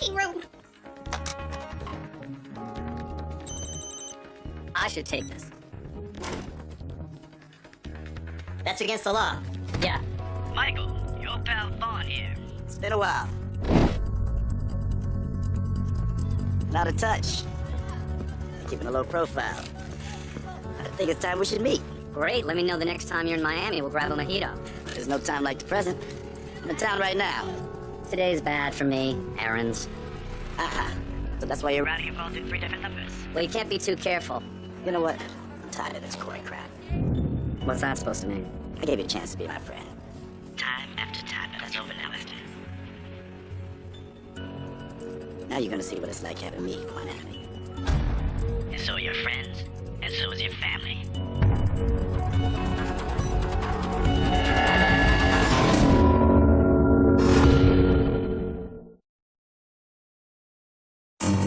Room. I should take this. That's against the law. Yeah. Michael, your pal Vaughn here. It's been a while. Not a touch. Keeping a low profile. I think it's time we should meet. Great. Let me know the next time you're in Miami. We'll grab a mojito. There's no time like the present. I'm in town right now. Today's bad for me. Errands. So that's why you're... Routing your phone through 3 different numbers. Well, you can't be too careful. You know what? I'm tired of this Corey crap. What's that supposed to mean? I gave you a chance to be my friend. Time after time, but that's over now, Lester. Now you're gonna see what it's like having me for an enemy. And so are your friends, and so is your family.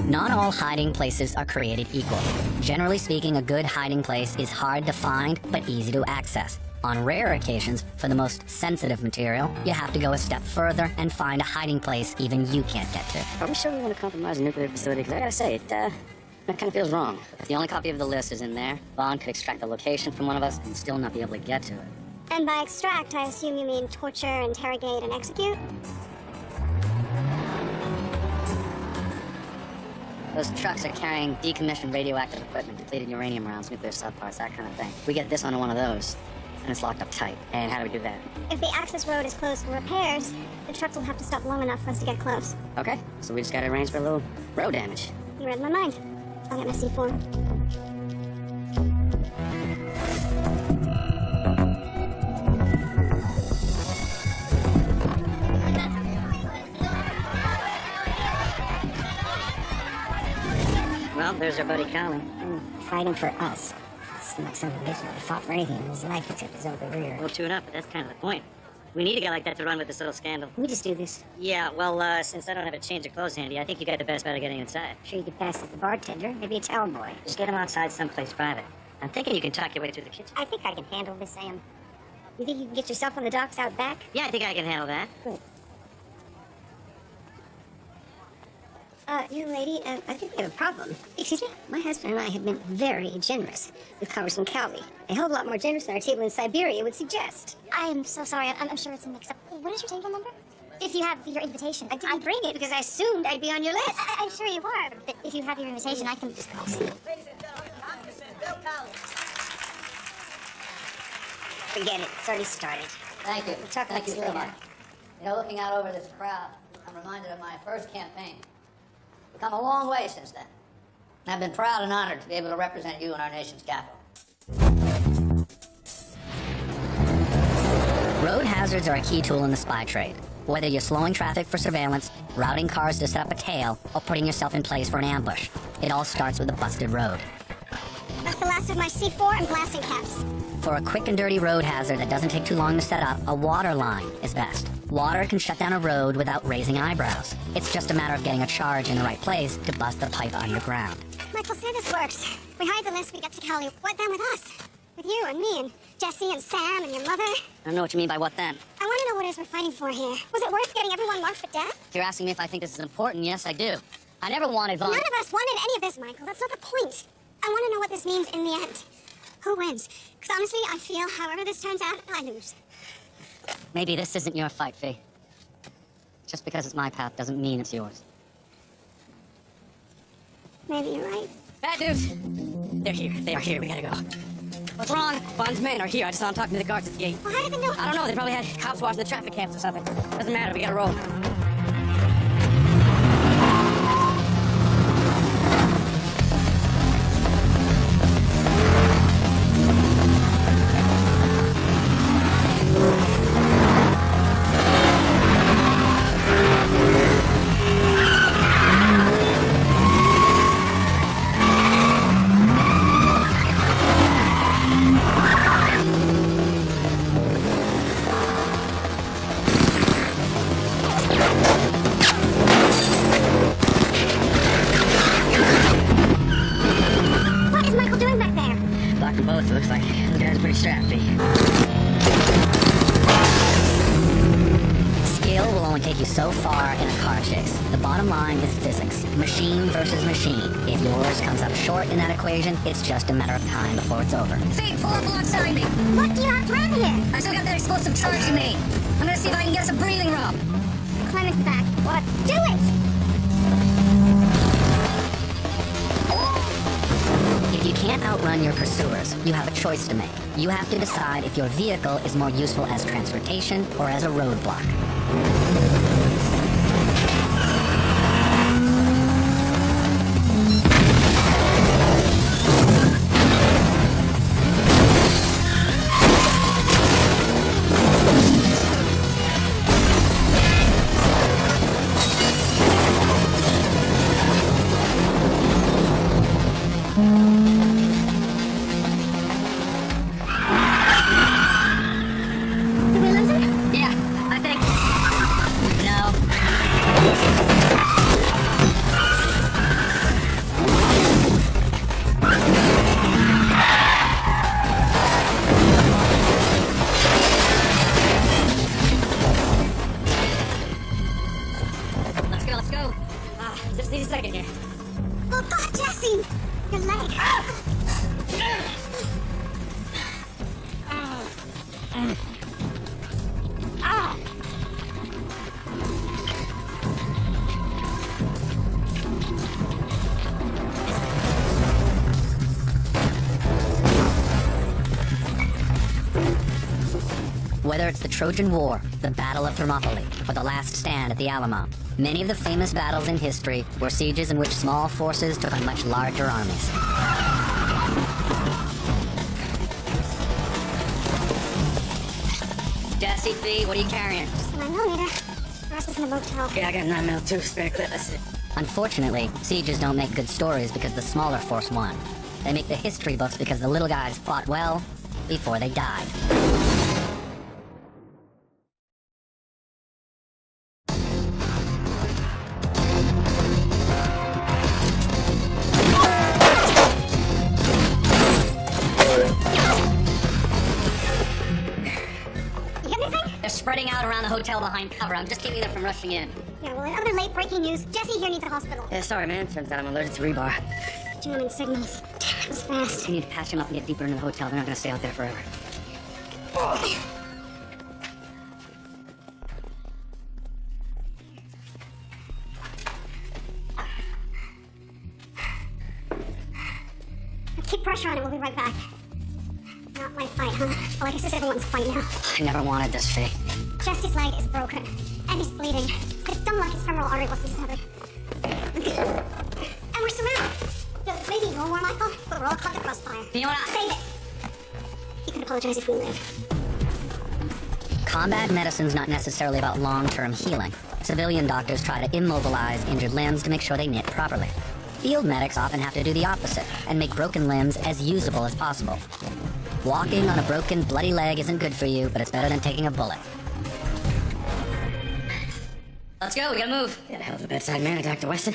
Not all hiding places are created equal. Generally speaking, a good hiding place is hard to find, but easy to access. On rare occasions, for the most sensitive material, you have to go a step further and find a hiding place even you can't get to. Are we sure we want to compromise a nuclear facility? Because I gotta say, it kind of feels wrong. If the only copy of the list is in there, Vaughn could extract the location from one of us and still not be able to get to it. And by extract, I assume you mean torture, interrogate, and execute? Those trucks are carrying decommissioned radioactive equipment, depleted uranium rounds, nuclear subparts, that kind of thing. We get this onto one of those, and it's locked up tight. And how do we do that? If the access road is closed for repairs, the trucks will have to stop long enough for us to get close. Okay, so we just gotta arrange for a little road damage. You read my mind. I'll get my C4. Well, there's our buddy Colin. Fighting for us. It's like some bitch that fought for anything in his life except his own career. We'll tune up, but that's kind of the point. We need a guy like that to run with this little scandal. We just do this. Yeah, well, since I don't have a change of clothes handy, I think you got the best bet of getting inside. Sure you could pass as the bartender, maybe a towel boy. Just get him outside someplace private. I'm thinking you can talk your way through the kitchen. I think I can handle this, Sam. You think you can get yourself on the docks out back? Yeah, I think I can handle that. Good. Young lady, I think we have a problem. Excuse me? My husband and I have been very generous with Congressman Calvi. A hell of a lot more generous than our table in Siberia would suggest. I am so sorry. I'm sure it's a mix-up. What is your table number? If you have your invitation. I didn't bring it because I assumed I'd be on your list. I'm sure you are, but if you have your invitation, I can just go see. Forget it. It's already started. Thank you. We'll talk about this later. You know, looking out over this crowd, I'm reminded of my first campaign. We've come a long way since then. I've been proud and honored to be able to represent you in our nation's capital. Road hazards are a key tool in the spy trade. Whether you're slowing traffic for surveillance, routing cars to set up a tail, or putting yourself in place for an ambush, it all starts with a busted road. That's the last of my C4 and blasting caps. For a quick and dirty road hazard that doesn't take too long to set up, a water line is best. Water can shut down a road without raising eyebrows. It's just a matter of getting a charge in the right place to bust the pipe underground. Michael, say this works. We hide the list, we get to Cali. What then with us? With you and me and Jesse and Sam and your mother? I don't know what you mean by what then. I want to know what it is we're fighting for here. Was it worth getting everyone marked for death? If you're asking me if I think this is important, yes, I do. I never wanted Vaughn... None of us wanted any of this, Michael. That's not the point. I want to know what this means in the end. Who wins? Because honestly, I feel however this turns out, I lose. Maybe this isn't your fight, Fee. Just because it's my path doesn't mean it's yours. Maybe you're right. Bad news! They're here. They are here. We gotta go. What's wrong? Vaughn's men are here. I just saw them talking to the guards at the gate. Well, how did they know? I don't know. They probably had cops watching the traffic cams or something. Doesn't matter. We gotta roll. So far in a car chase, the bottom line is physics. Machine versus machine. If yours comes up short in that equation, it's just a matter of time before it's over. Fate, pull up alongside me. What do you have planned here? I still got that explosive charge in me. I'm gonna see if I can get us a breathing room. Climb into the back. What? Do it! If you can't outrun your pursuers, you have a choice to make. You have to decide if your vehicle is more useful as transportation or as a roadblock. Did we lose him? Yeah, I think. No. Let's go. Just need a second here. Oh God, Jesse! Your leg. Whether it's the Trojan War, the Battle of Thermopylae, or the Last Stand at the Alamo, many of the famous battles in history were sieges in which small forces took on much larger armies. Jesse, B, what are you carrying? Just a 9mm. The rest is in the motel. Yeah, I got a 9mm spare clip. That's it. Unfortunately, sieges don't make good stories because the smaller force won. They make the history books because the little guys fought well before they died. You get anything? They're spreading out around the hotel behind cover. I'm just keeping them from rushing in. Yeah, well, in other late breaking news, Jesse here needs a hospital. Yeah, sorry, man. Turns out I'm allergic to rebar. Jamming signals. Damn, that was fast. We need to patch him up and get deeper into the hotel. They're not gonna stay out there forever. Keep pressure on it, we'll be right back. Not my fight, huh? Well, I guess it's everyone's fight now. I never wanted this, Fate. Jesse's leg is broken, and he's bleeding. But it's dumb like his femoral artery wasn't severed. And we're surrounded. Maybe you're war, Michael, but we're all caught in the crossfire. You know what? Save it! You can apologize if we live. Combat medicine's not necessarily about long-term healing. Civilian doctors try to immobilize injured limbs to make sure they knit properly. Field medics often have to do the opposite and make broken limbs as usable as possible. Walking on a broken, bloody leg isn't good for you, but it's better than taking a bullet. Let's go. We gotta move. Get the hell of a bedside manner, Dr. Weston.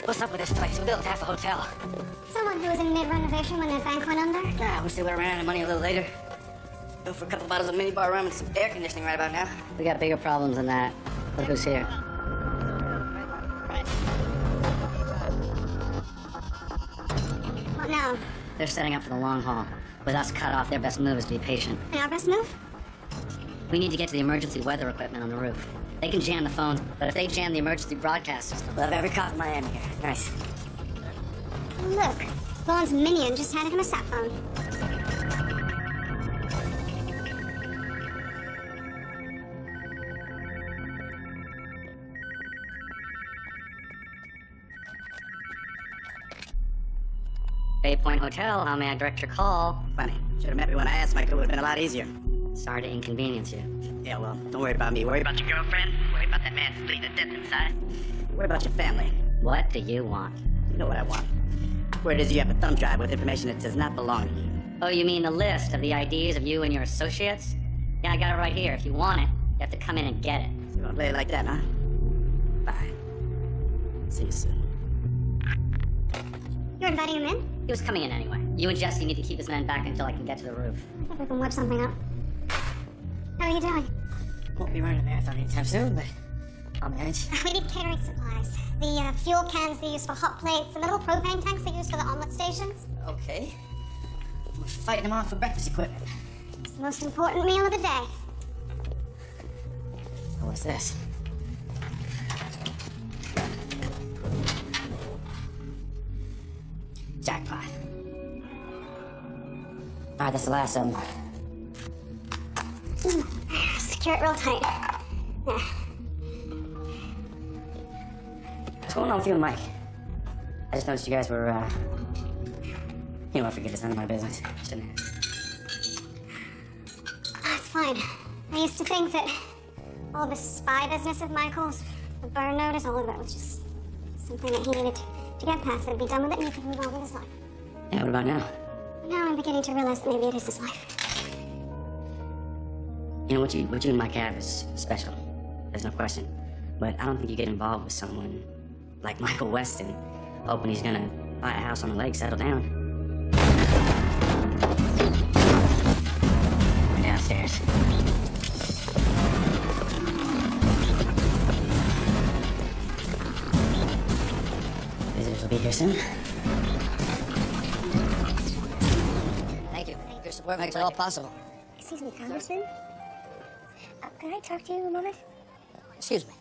What's up with this place? We built half a hotel. Someone who was in mid-renovation when their bank went under? Yeah, I wish they would have ran out of money a little later. Go for a couple bottles of minibar rum and some air conditioning right about now. We got bigger problems than that. Look who's here. What now? They're setting up for the long haul. With us cut off, their best move is to be patient. And our best move? We need to get to the emergency weather equipment on the roof. They can jam the phones, but if they jam the emergency broadcast system, We'll have every cop in Miami here. Nice. Look, Vaughn's minion just handed him a sat phone. Bay Point Hotel, how may I direct your call? Funny. Should have met me when I asked, Michael. It would have been a lot easier. Sorry to inconvenience you. Yeah, well, don't worry about me. Worry about About your girlfriend? Worry about that man bleeding to death inside? worry about your family. What do you want? You know what I want. Word is you have a thumb drive with information that does not belong to you. Oh, you mean the list of the IDs of you and your associates? Yeah, I got it right here. If you want it, you have to come in and get it. So you wanna play it like that, huh? Bye. See you soon. You're inviting him in? He was coming in anyway. You and Jesse need to keep his men back until I can get to the roof. I think we can whip something up. How are you doing? Won't be running a marathon anytime soon, but I'll manage. We need catering supplies. The fuel cans they use for hot plates, and the little propane tanks they use for the omelet stations. Okay. We're fighting them off for breakfast equipment. It's the most important meal of the day. Oh, what's this? Jackpot. Alright, that's the last of them. Secure it real tight. Yeah. What's going on with you and Mike? I just noticed you guys were, you know, I forget, it's none of my business. Shouldn't have. It's fine. I used to think that all this spy business of Michael's, the burn notice, all of that was just something that he needed to get past and be done with it, and he could move on with his life. Yeah, what about now? Now I'm beginning to realize that maybe it is his life. You know, what you and Mike have is special. There's no question. But I don't think you get involved with someone like Michael Weston, hoping he's gonna buy a house on the lake, settle down. We're downstairs. Visitors will be here soon. Thank you. Your support makes it all possible. Excuse me, Congressman? Can I talk to you a moment? Excuse me.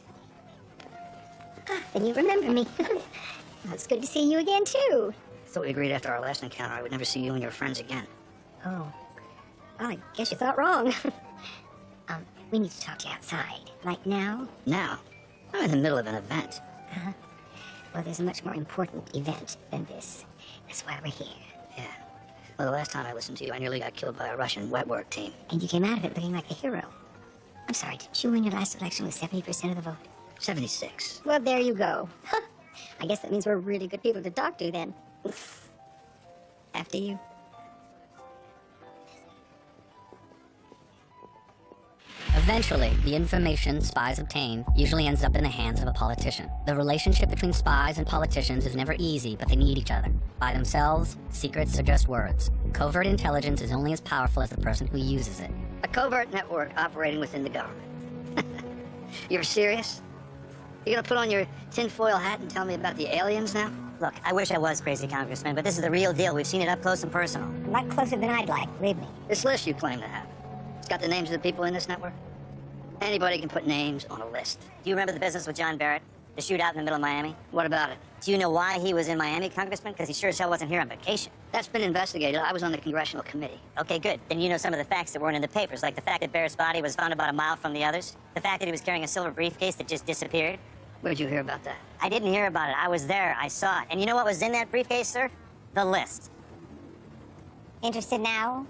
Then you remember me. Well, it's good to see you again, too. I thought we agreed after our last encounter I would never see you and your friends again. Oh. Well, I guess you thought wrong. We need to talk to you outside. Like now? Now, I'm in the middle of an event. Well, there's a much more important event than this. That's why we're here. Yeah. Well, the last time I listened to you, I nearly got killed by a Russian wet work team. And you came out of it looking like a hero. I'm sorry, didn't you win your last election with 70% of the vote? 76. Well, there you go. I guess that means we're really good people to talk to, then. After you. Eventually, the information spies obtain usually ends up in the hands of a politician. The relationship between spies and politicians is never easy, but they need each other. By themselves, secrets are just words. Covert intelligence is only as powerful as the person who uses it. A covert network operating within the government. You're serious? You gonna put on your tinfoil hat and tell me about the aliens now? Look, I wish I was crazy, Congressman, but this is the real deal. We've seen it up close and personal. A lot closer than I'd like, believe me. This list you claim to have, it's got the names of the people in this network? Anybody can put names on a list. Do you remember the business with John Barrett? The shootout in the middle of Miami? What about it? Do you know why he was in Miami, Congressman? Because he sure as hell wasn't here on vacation. That's been investigated. I was on the congressional committee. Okay, good. Then you know some of the facts that weren't in the papers, like the fact that Barrett's body was found about a mile from the others, the fact that he was carrying a silver briefcase that just disappeared. Where'd you hear about that? I didn't hear about it. I was there. I saw it. And you know what was in that briefcase, sir? The list. Interested now?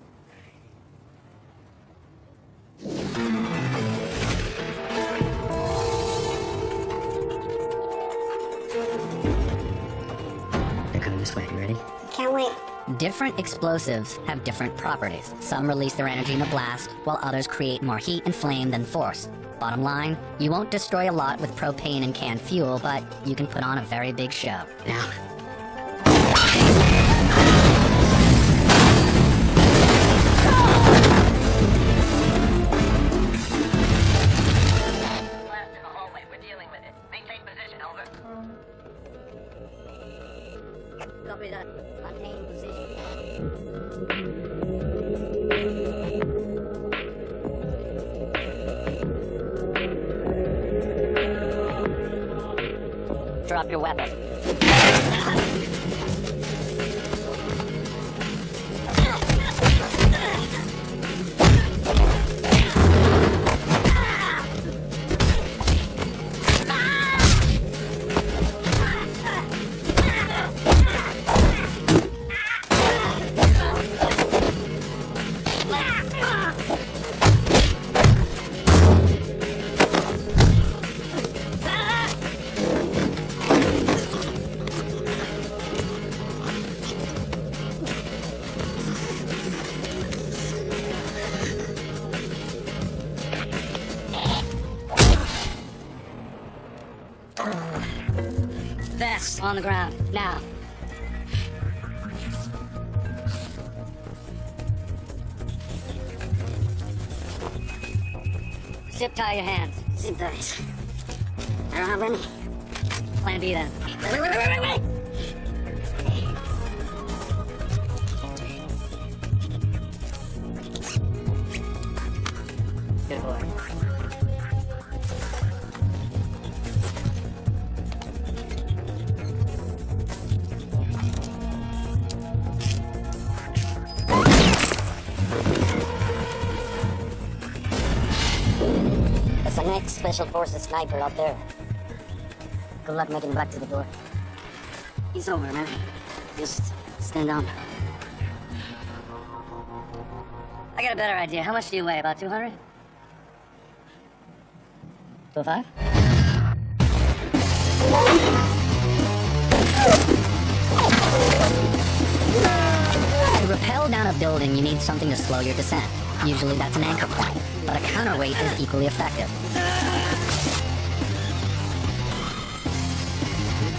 They're coming this way. You ready? Can't wait. Different explosives have different properties. Some release their energy in a blast, while others create more heat and flame than force. Bottom line, you won't destroy a lot with propane and canned fuel, but you can put on a very big show. Now. Blast in the hallway. We're dealing with it. Maintain position, over. Copy that. Maintain position. Drop your weapon. Vests on the ground. Now. Zip tie your hands. Zip ties. I don't have any. Plan B then. Wait. Good boy. That's a nice Special Forces sniper out there. Good luck making it back to the door. He's over, man. Just stand down. I got a better idea. How much do you weigh? About 200? 205? To rappel down a building, you need something to slow your descent. Usually that's an anchor point, but a counterweight is equally effective.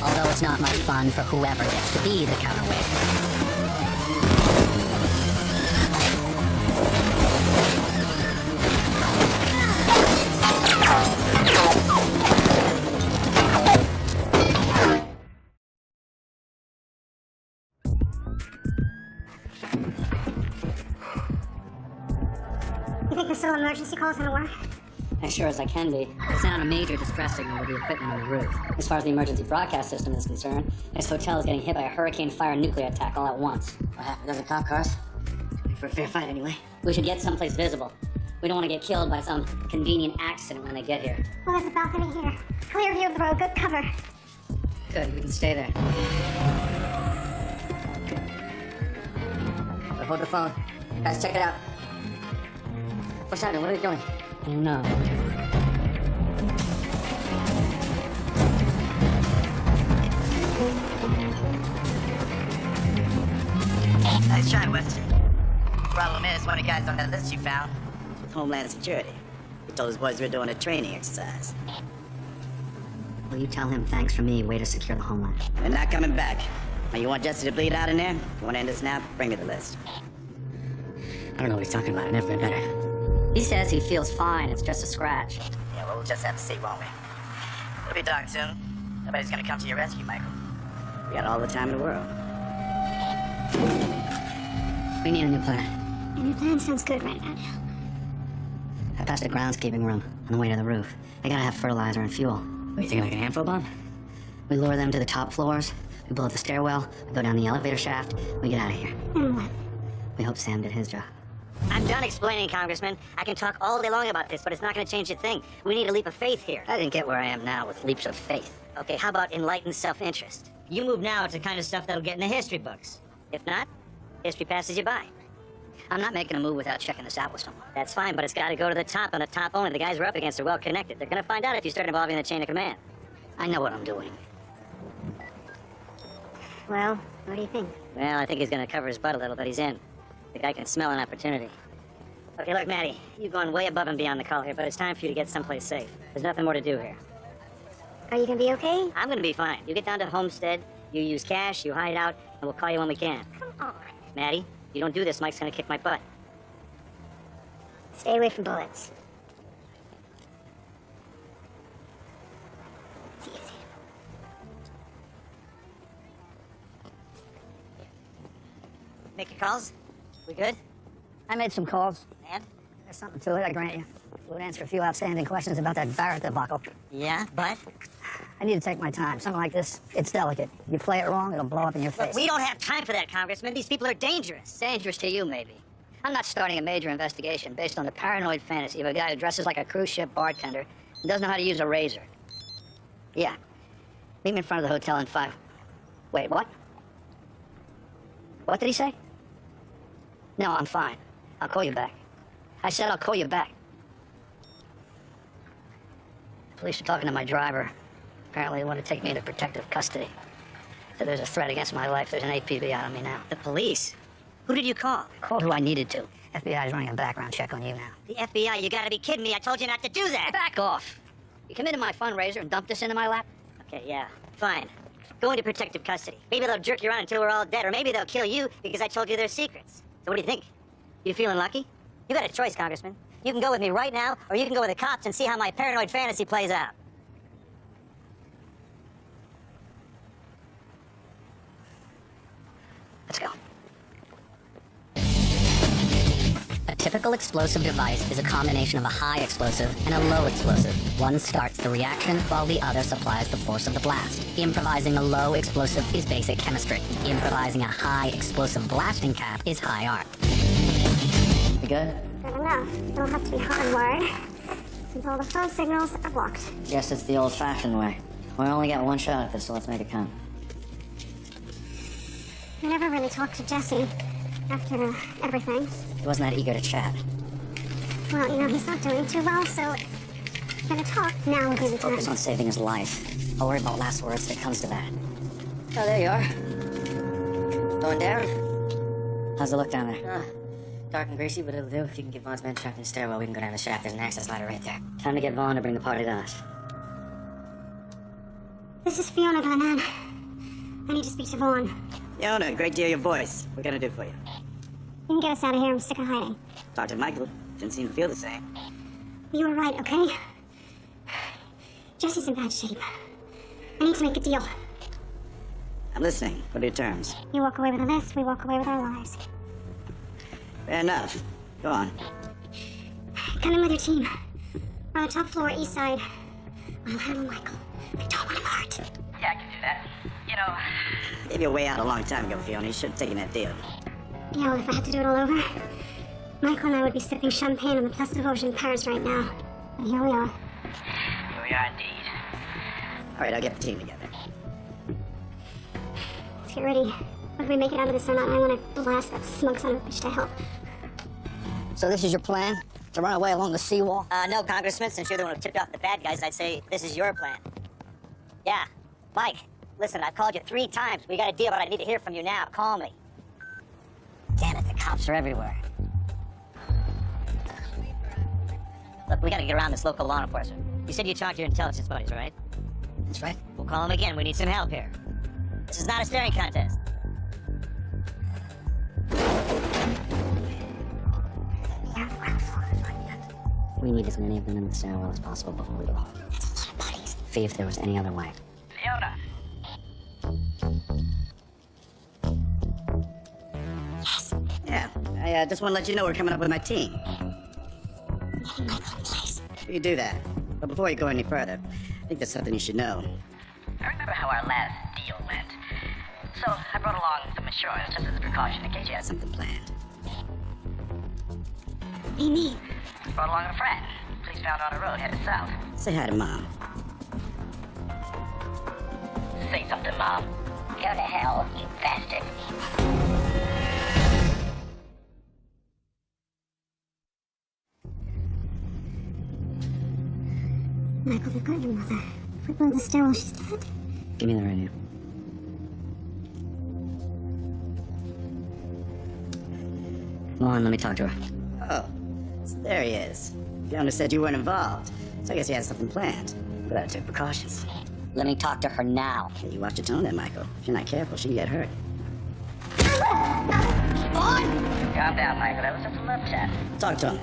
Although it's not much fun for whoever gets to be the counterweight. You think this little emergency call is gonna work? As sure as I can be. I sent out a major distress signal with the equipment on the roof. As far as the emergency broadcast system is concerned, this hotel is getting hit by a hurricane-fire nuclear attack all at once. What happened? Doesn't cop cars? For a fair fight, anyway. We should get someplace visible. We don't want to get killed by some convenient accident when they get here. Well, there's a balcony here. Clear view of the road, good cover. Good, we can stay there. Hold the phone. Guys, check it out. What's happening? What are they doing? I don't know. Nice try, Weston. Problem is, one of the guys on that list you found was with Homeland Security. He told his boys we were doing a training exercise. Will you tell him thanks from me, way to secure the homeland? They're not coming back. Now, you want Jesse to bleed out in there? You want to end this now? Bring me the list. I don't know what he's talking about. I've never been better. He says he feels fine. It's just a scratch. Yeah, well, we'll just have to see, won't we? It'll be dark soon. Nobody's gonna come to your rescue, Michael. We got all the time in the world. We need a new plan. Your new plan sounds good right now. I passed a groundskeeping room on the way to the roof. I gotta have fertilizer and fuel. What, you thinking like an handful bomb? We lure them to the top floors. We blow up the stairwell. We go down the elevator shaft. We get out of here. And what? We hope Sam did his job. I'm done explaining, Congressman. I can talk all day long about this, but it's not going to change a thing. We need a leap of faith here. I didn't get where I am now with leaps of faith. Okay, how about enlightened self-interest? You move now, it's the kind of stuff that'll get in the history books. If not, history passes you by. I'm not making a move without checking this out with someone. That's fine, but it's got to go to the top, and the top only. The guys we're up against are well connected. They're going to find out if you start involving the chain of command. I know what I'm doing. Well, what do you think? Well, I think he's going to cover his butt a little, but he's in. The guy can smell an opportunity. Okay, look, Maddie, you've gone way above and beyond the call here, but it's time for you to get someplace safe. There's nothing more to do here. Are you gonna be okay? I'm going to be fine. You get down to Homestead, you use cash, you hide out, and we'll call you when we can. Come on. Maddie, you don't do this, Mike's going to kick my butt. Stay away from bullets. It's easy. Make your calls? We good? I made some calls. And? There's something to it, I grant you. Would answer a few outstanding questions about that Barrett debacle. Yeah, but? I need to take my time. Something like this, it's delicate. You play it wrong, it'll blow up in your face. Look, we don't have time for that, Congressman. These people are dangerous. Dangerous to you, maybe. I'm not starting a major investigation based on the paranoid fantasy of a guy who dresses like a cruise ship bartender and doesn't know how to use a razor. Yeah. Meet me in front of the hotel in 5... Wait, what? What did he say? No, I'm fine. I'll call you back. I said I'll call you back. Police are talking to my driver. Apparently they want to take me into protective custody. So there's a threat against my life. There's an APB out on me now. The police? Who did you call? Called who I needed to. FBI's running a background check on you now. The FBI, you gotta be kidding me. I told you not to do that. Back off. You come into my fundraiser and dump this into my lap? Okay, yeah, fine. Go into protective custody. Maybe they'll jerk you around until we're all dead, or maybe they'll kill you because I told you their secrets. So what do you think? You feeling lucky? You got a choice, Congressman. You can go with me right now, or you can go with the cops and see how my paranoid fantasy plays out. Let's go. A typical explosive device is a combination of a high explosive and a low explosive. One starts the reaction while the other supplies the force of the blast. Improvising a low explosive is basic chemistry. Improvising a high explosive blasting cap is high art. You good? Good enough. It'll have to be hardwired, since all the phone signals are blocked. Guess it's the old-fashioned way. We only get one shot at this, so let's make it count. I never really talked to Jesse after everything. He wasn't that eager to chat. Well, you know, he's not doing too well, so if we're gonna talk, now would be the time. Focus on saving his life. I'll worry about last words if it comes to that. Oh, there you are. Going down? How's it look down there? Dark and greasy, but it'll do. If you can get Vaughn's men trapped in the stairwell, we can go down the shaft. There's an access ladder right there. Time to get Vaughn to bring the party to us. This is Fiona Glennan. I need to speak to Vaughn. Fiona, great to hear your voice. What can I do for you? You can get us out of here. I'm sick of hiding. Talk to Michael. Didn't seem to feel the same. You were right, okay? Jesse's in bad shape. I need to make a deal. I'm listening. What are your terms? You walk away with the list, we walk away with our lives. Fair enough. Go on. Come in with your team. We're on the top floor, east side. I'll handle Michael. I don't want him hurt. Yeah, I can do that. You know, Gave you a way out a long time ago, Fiona. You should have taken that deal. Yeah, well, if I had to do it all over, Michael and I would be sipping champagne on the Place de Vosges in Paris right now. But here we are. here we are indeed. All right, I'll get the team together. Let's get ready. Whether we make it out of this or not, I want to blast that smug son of a bitch to hell. So this is your plan? To run away along the seawall? No, Congressman, since you're the one who tipped off the bad guys, I'd say this is your plan. Yeah. Mike, listen, I've called you 3 times. We got a deal, but I need to hear from you now. Call me. Damn it, the cops are everywhere. Look, we gotta get around this local law enforcement. You said you talked to your intelligence buddies, right? That's right. We'll call them again. We need some help here. This is not a staring contest. We need as many of them in the stairwell as possible before we go home. See if there was any other way. Fiona. Yeah, I just want to let you know we're coming up with my team. You do that. But before you go any further, I think there's something you should know. I remember how our last deal went. So I brought along some insurance just as a precaution in case you had some. Something planned. Amy. Brought along a friend. Police found on a road headed south. Say hi to Mom. Say something, Mom. Go to hell, you bastard. Michael, they've got your mother. If we blow the stairwell, she's dead. Give me the radio. Come on, let me talk to her. Oh, so there he is. Fiona said you weren't involved, so I guess he had something planned. But I took precautions. Let me talk to her now. Hey, you watch your tone there, Michael. If you're not careful, she can get hurt. Calm down, Michael. That was just a love chat. Talk to him.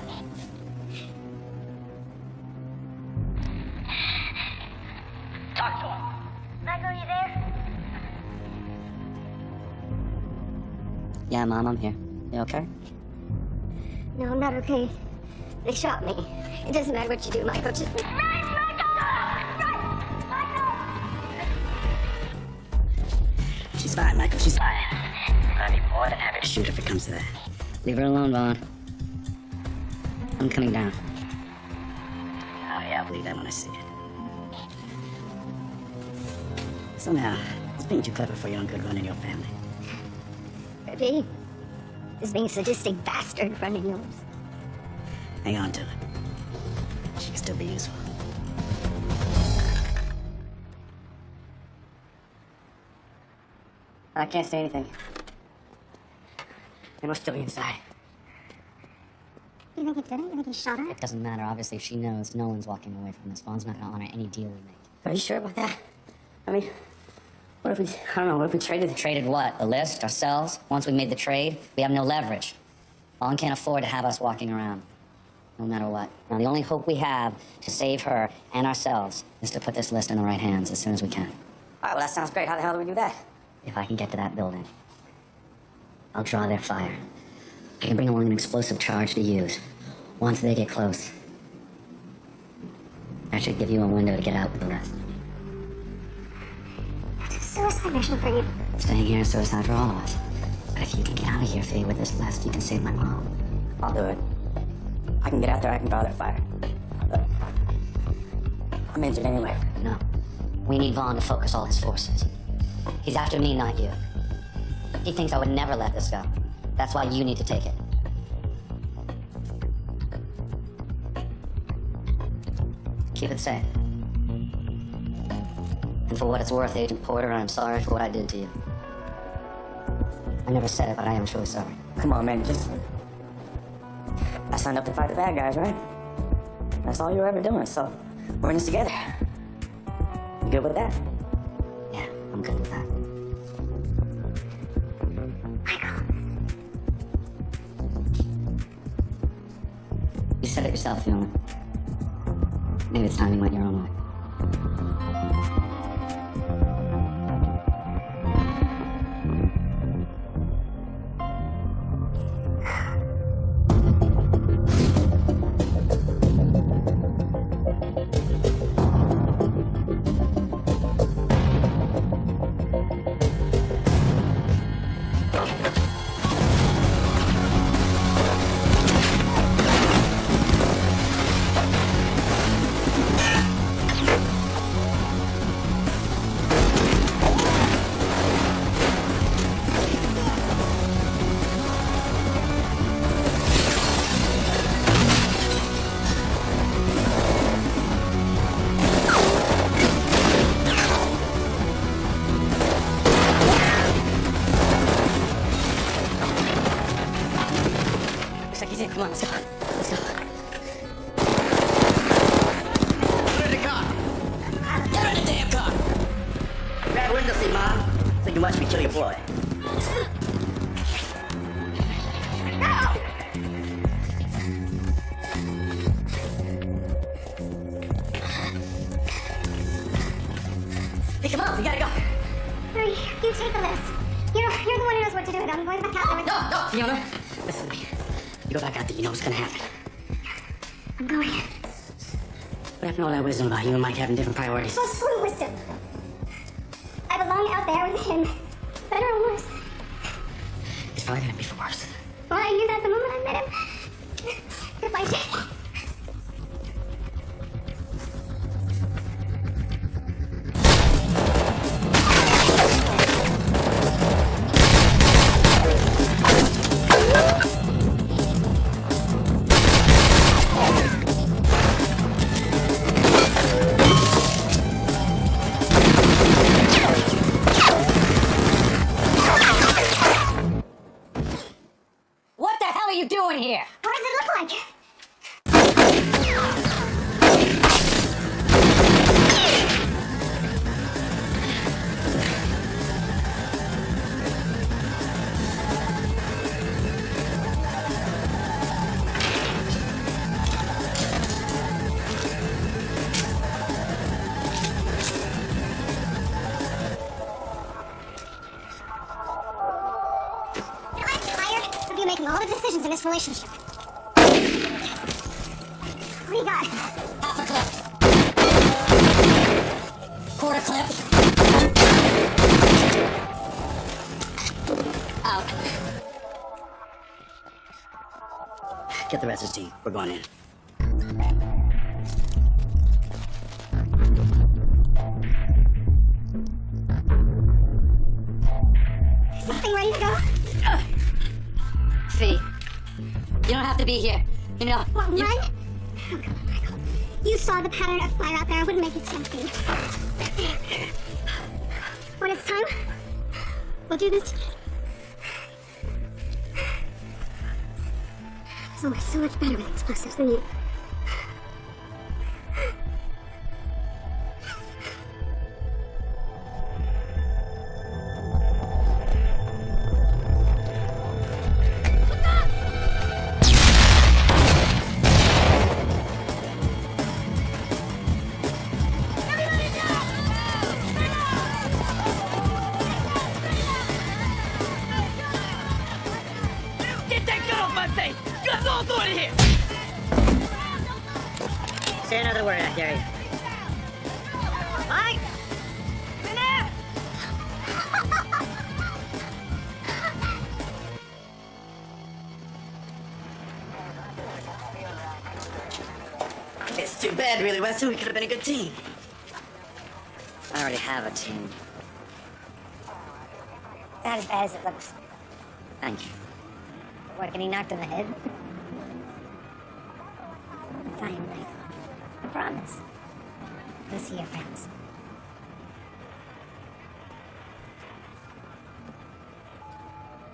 Talk to him. Michael, you there? Yeah, Mom, I'm here. You okay? No, I'm not okay. They shot me. It doesn't matter what you do, Michael. Just... She's fine, Michael. She's fine. I'd be more than happy to Shoot if it comes to that. Leave her alone, Vaughn. I'm coming down. Oh, yeah, I'll believe that when I see it. Somehow, it's being too clever for your own good run in your family. Baby, this being a sadistic bastard running yours. Hang on to it. She can still be useful. I can't say anything. They must still be inside. You think he did it? You think he shot her? It doesn't matter. Obviously, if she knows, no one's walking away from this. Vaughn's not gonna honor any deal we make. Are you sure about that? I mean, what if we, I don't know, what if we traded? Traded what? The list? Ourselves? Once we made the trade, we have no leverage. Vaughn can't afford to have us walking around. no matter what. Now, the only hope we have to save her and ourselves is to put this list in the right hands as soon as we can. All right, well, that sounds great. How the hell do we do that? If I can get to that building, I'll draw their fire. I can bring along an explosive charge to use. Once they get close, that should give you a window to get out with the rest. That's a suicide mission for you. Staying here is suicide for all of us. But if you can get out of here, Faye, with this list, you can save my mom. I'll do it. I can get out there, I can draw their fire. But I'm injured anyway. No. We need Vaughn to focus all his forces. He's after me, not you. He thinks I would never let this go. That's why you need to take it. Keep it safe. And for what it's worth, Agent Porter, I'm sorry for what I did to you. I never said it, but I am truly sorry. Come on, man, just... I signed up to fight the bad guys, right? That's all you were ever doing, so we're in this together. You good with that? Yeah, I'm good with that. You said it yourself, Fiona. Maybe it's time you went your own way. Looks like he's in. Come on, let's go. Let's go. Get in the car! Get in the damn car! Grab window seat, Mom. So you can watch me kill your boy. Hey, come on, we gotta go. Hurry, you take the list. You're the one who knows what to do with it. I'm going back out there with No, Fiona. Listen to me. You go back out there, you know what's gonna happen. I'm going. What happened to all that wisdom about you and Mike having different priorities? So sweet wisdom. I belong out there with him. Better or worse. It's probably gonna be for worse. Well, I knew that the moment I met him. Goodbye, Jack. What the hell are you doing here? What does it look like? I'm tired of you making all the decisions in this relationship. What do you got? Half a clip. Quarter clip. Out. Get the rest of the team. We're going in. Is this thing ready to go? Fee, you don't have to be here. You know, What, you- run? Oh, come on, Michael. You saw the pattern of fire out there. I wouldn't make it something. When it's time, we'll do this together. There's always so much better with explosives than you. Say another word, I dare you. Mike! In there! It's too bad, really, Weston. We could have been a good team. I already have a team. Not as bad as it looks. Thank you. What, getting knocked on the head? Fine, Michael. I promise. Go see your friends.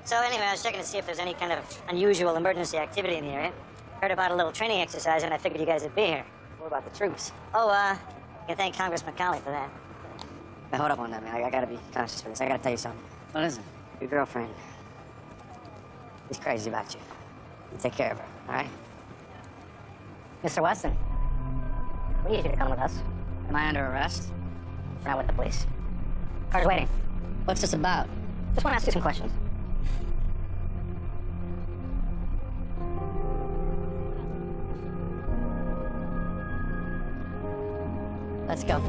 So anyway, I was checking to see if there's any kind of unusual emergency activity in the area. Heard about a little training exercise, and I figured you guys would be here. What about the troops? Oh, you can thank Congressman Cowley for that. Now, hold up on that, man. I gotta be conscious for this. I gotta tell you something. What is it? Your girlfriend. She's crazy about you. You take care of her, all right? Mr. Weston, we need you to come with us. Am I under arrest? We're not with the police. Car's waiting. What's this about? Just want to ask you some questions. Let's go.